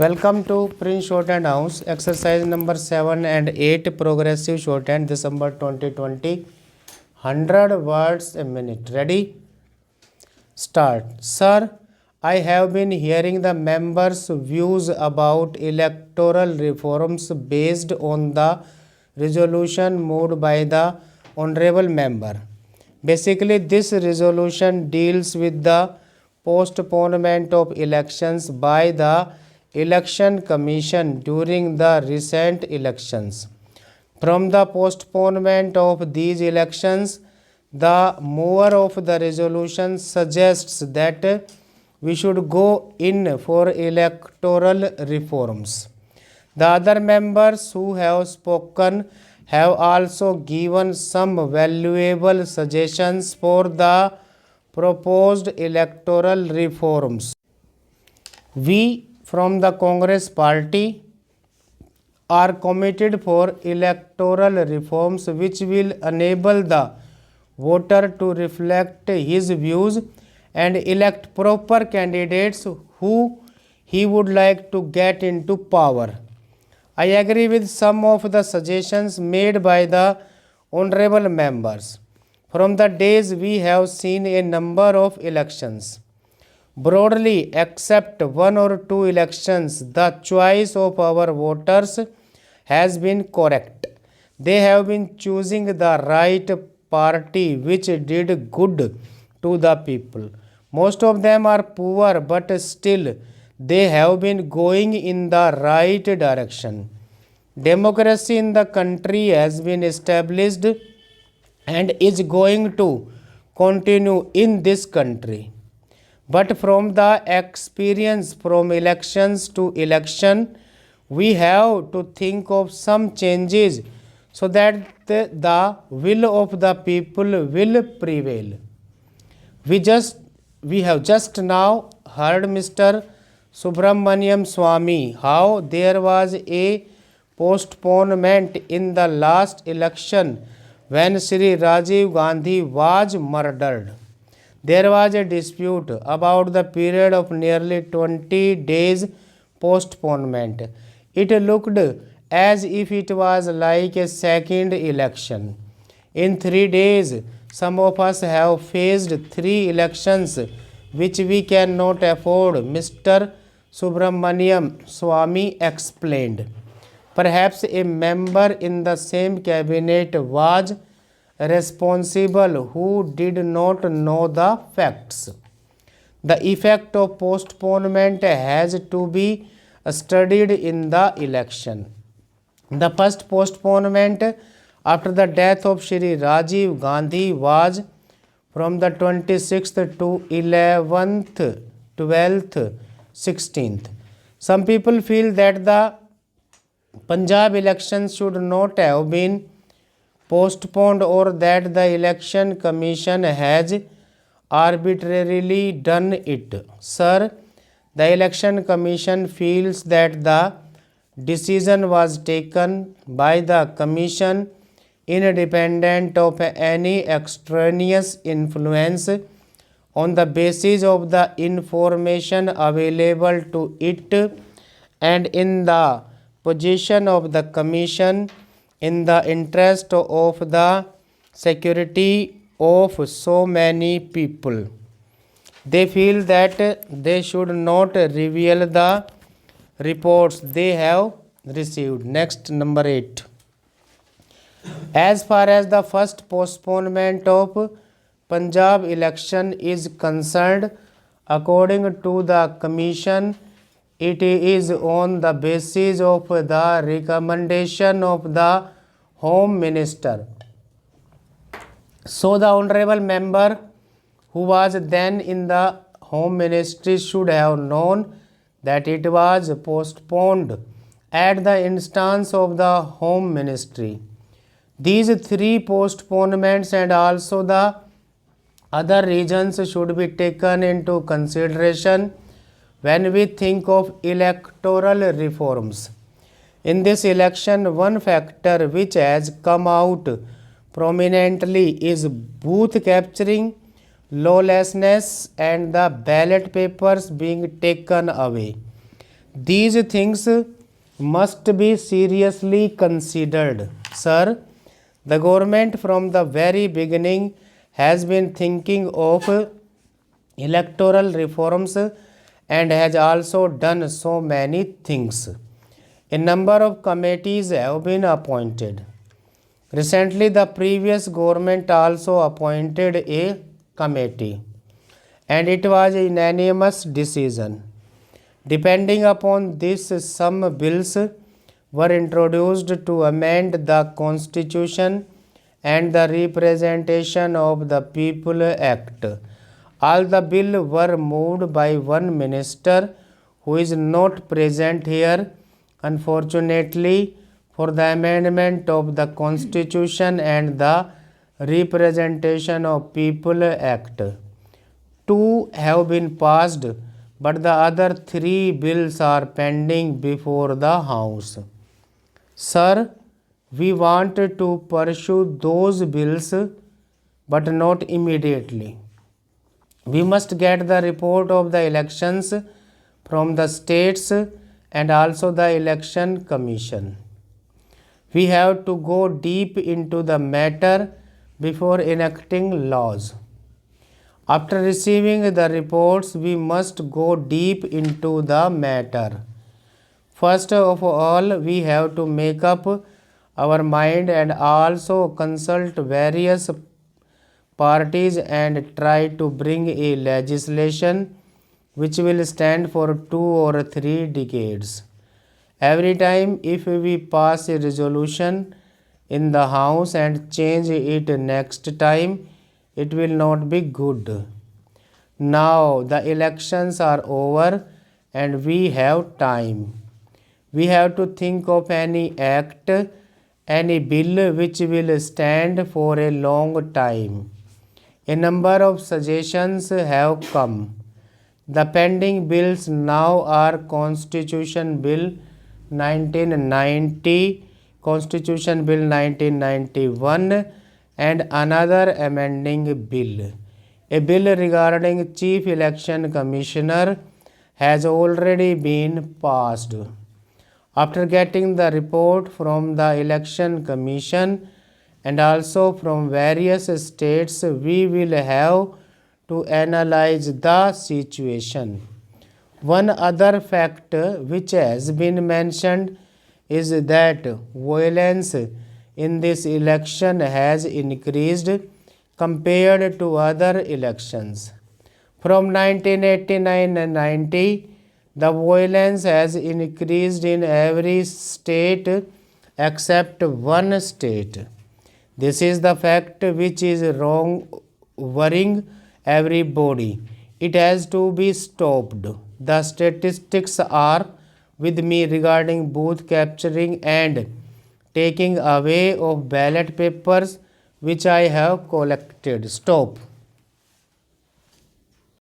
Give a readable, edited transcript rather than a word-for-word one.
Welcome to Prince Shorthand House, exercise number 7 and 8, progressive shorthand, December 2020, 100 words a minute. Ready? Start. Sir, I have been hearing the members' views about electoral reforms based on the resolution moved by the honorable member. Basically, this resolution deals with the postponement of elections by the Election Commission during the recent elections. From the postponement of these elections, the mover of the resolution suggests that we should go in for electoral reforms. The other members who have spoken have also given some valuable suggestions for the proposed electoral reforms. We from the Congress Party are committed for electoral reforms which will enable the voter to reflect his views and elect proper candidates who he would like to get into power. I agree with some of the suggestions made by the honorable members. From the days we have seen a number of elections. Broadly, except one or two elections, the choice of our voters has been correct. They have been choosing the right party which did good to the people. Most of them are poor, but still they have been going in the right direction. Democracy in the country has been established and is going to continue in this country. But from the experience from elections to election, we have to think of some changes so that the will of the people will prevail. We have just now heard Mr. Subramaniam Swamy how there was a postponement in the last election when Sri Rajiv Gandhi was murdered. There was a dispute about the period of nearly 20 days postponement. It looked as if it was like a second election. In 3 days, some of us have faced 3 elections which we cannot afford, Mr. Subramaniam Swamy explained. Perhaps a member in the same cabinet was responsible who did not know the facts. The effect of postponement has to be studied in the election. The first postponement after the death of Shri Rajiv Gandhi was from the 26th to 11th, 12th, 16th. Some people feel that the Punjab elections should not have been postponed or that the election commission has arbitrarily done it. Sir, the election commission feels that the decision was taken by the commission independent of any extraneous influence on the basis of the information available to it and in the position of the commission in the interest of the security of so many people. They feel that they should not reveal the reports they have received. Next, number 8. As far as the first postponement of Punjab election is concerned, according to the commission, it is on the basis of the recommendation of the Home Minister. So the honorable member who was then in the Home Ministry should have known that it was postponed at the instance of the Home Ministry. These 3 postponements and also the other reasons should be taken into consideration when we think of electoral reforms. In this election, one factor which has come out prominently is booth capturing, lawlessness and the ballot papers being taken away. These things must be seriously considered. Sir, the government from the very beginning has been thinking of electoral reforms and has also done so many things. A number of committees have been appointed. Recently, the previous government also appointed a committee, and it was a unanimous decision. Depending upon this, some bills were introduced to amend the Constitution and the Representation of the People Act. All the bills were moved by one minister who is not present here, unfortunately, for the amendment of the Constitution and the Representation of People Act. Two have been passed, but the other three bills are pending before the House. Sir, we want to pursue those bills, but not immediately. We must get the report of the elections from the states and also the election commission. We have to go deep into the matter before enacting laws. After receiving the reports, we must go deep into the matter. First of all, we have to make up our mind and also consult various parties and try to bring a legislation which will stand for 2 or 3 decades. Every time if we pass a resolution in the House and change it next time, it will not be good. Now the elections are over and we have time. We have to think of any act, any bill which will stand for a long time. A number of suggestions have come. The pending bills now are Constitution Bill 1990, Constitution Bill 1991 and another amending bill. A bill regarding Chief Election Commissioner has already been passed. After getting the report from the Election Commission and also from various states, we will have to analyze the situation. One other fact which has been mentioned is that violence in this election has increased compared to other elections. From 1989 and 90, the violence has increased in every state except one state. This is the fact which is worrying everybody. It has to be stopped. The statistics are with me regarding booth capturing and taking away of ballot papers which I have collected. Stop.